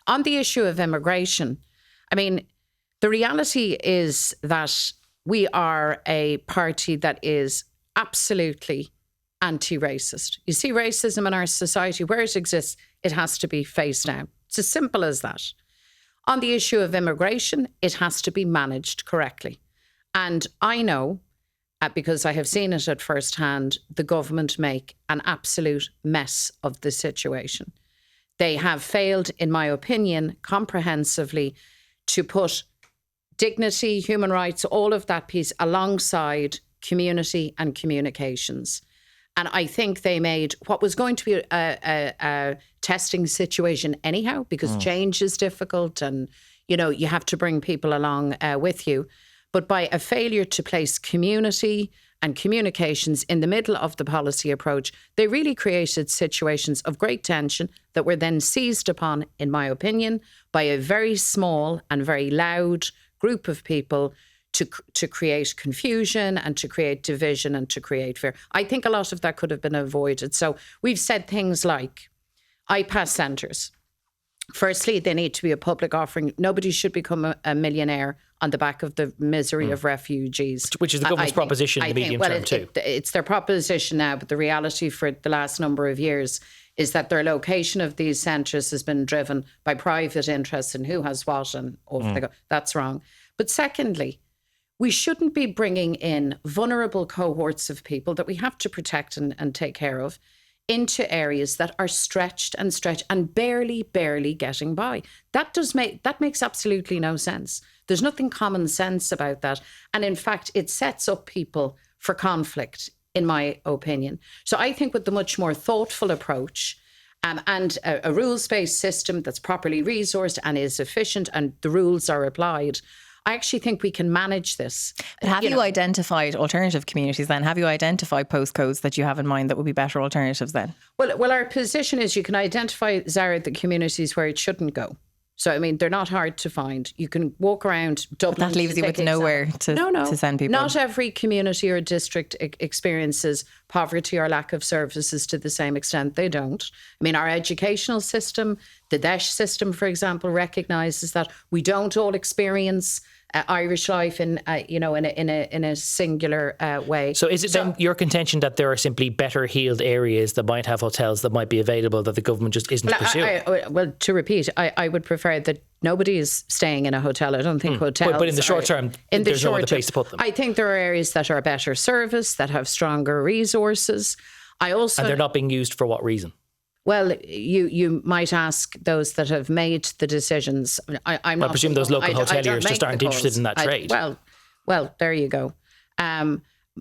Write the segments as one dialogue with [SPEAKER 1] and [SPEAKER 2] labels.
[SPEAKER 1] On the issue of immigration, I mean, the reality is that we are a party that is absolutely anti-racist. You see, racism in our society, where it exists, it has to be faced down. It's as simple as that. On the issue of immigration, it has to be managed correctly. And I know, because I have seen it at first hand, the government make an absolute mess of the situation. They have failed, in my opinion, comprehensively to put dignity, human rights, all of that piece alongside community and communications. And I think they made what was going to be a testing situation anyhow, because change is difficult and, you know, you have to bring people along with you. But by a failure to place community and communications in the middle of the policy approach, they really created situations of great tension that were then seized upon, in my opinion, by a very small and very loud group of people to create confusion and to create division and to create fear. I think a lot of that could have been avoided. So we've said things like IPAS centres. Firstly, they need to be a public offering. Nobody should become a millionaire on the back of the misery of refugees.
[SPEAKER 2] Which is the government's proposition in the medium term too.
[SPEAKER 1] It's their proposition now, but the reality for the last number of years is that their location of these centres has been driven by private interests and who has what and off they go. That's wrong. But secondly, we shouldn't be bringing in vulnerable cohorts of people that we have to protect and take care of into areas that are stretched and barely getting by. That makes absolutely no sense. There's nothing common sense about that. And in fact, it sets up people for conflict, in my opinion. So I think with the much more thoughtful approach and a rules-based system that's properly resourced and is efficient and the rules are applied, I actually think we can manage this.
[SPEAKER 3] But have you identified alternative communities then? Have you identified postcodes that you have in mind that would be better alternatives then?
[SPEAKER 1] Well, our position is you can identify, Zara, the communities where it shouldn't go. So, I mean, they're not hard to find. You can walk around Dublin.
[SPEAKER 3] But that leaves you with nowhere to send people.
[SPEAKER 1] Not every community or district experiences poverty or lack of services to the same extent. They don't. I mean, our educational system, the DESH system, for example, recognises that we don't all experience Irish life in a singular way.
[SPEAKER 2] So is it then your contention that there are simply better heeled areas that might have hotels that might be available that the government just isn't pursuing?
[SPEAKER 1] Well, to repeat, I would prefer that nobody is staying in a hotel. I don't think hotels...
[SPEAKER 2] But in the short term, there's no other place to put them.
[SPEAKER 1] I think there are areas that are better service, that have stronger resources. And
[SPEAKER 2] they're not being used for what reason?
[SPEAKER 1] Well, you might ask those that have made the decisions. I
[SPEAKER 2] presume those local hoteliers just aren't interested in that trade.
[SPEAKER 1] Well, there you go.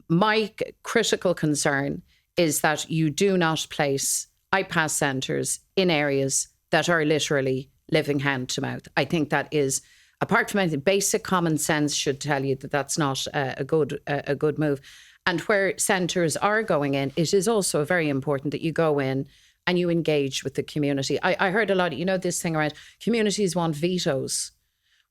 [SPEAKER 1] My critical concern is that you do not place IPAS centres in areas that are literally living hand to mouth. I think that is, apart from anything, basic common sense should tell you that that's not a good move. And where centres are going in, it is also very important that you go in and you engage with the community. I heard a lot, this thing around communities want vetoes.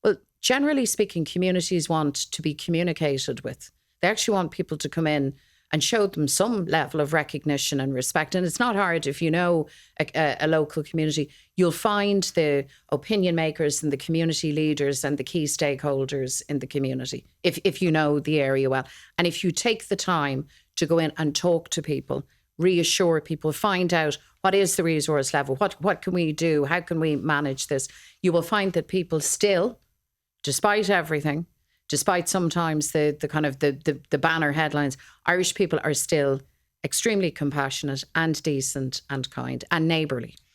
[SPEAKER 1] Well, generally speaking, communities want to be communicated with. They actually want people to come in and show them some level of recognition and respect. And it's not hard if you know a local community. You'll find the opinion makers and the community leaders and the key stakeholders in the community, if you know the area well. And if you take the time to go in and talk to people, reassure people, find out what is the resource level, what can we do, how can we manage this, you will find that people still, despite everything, despite sometimes the kind of the banner headlines, Irish people are still extremely compassionate and decent and kind and neighbourly.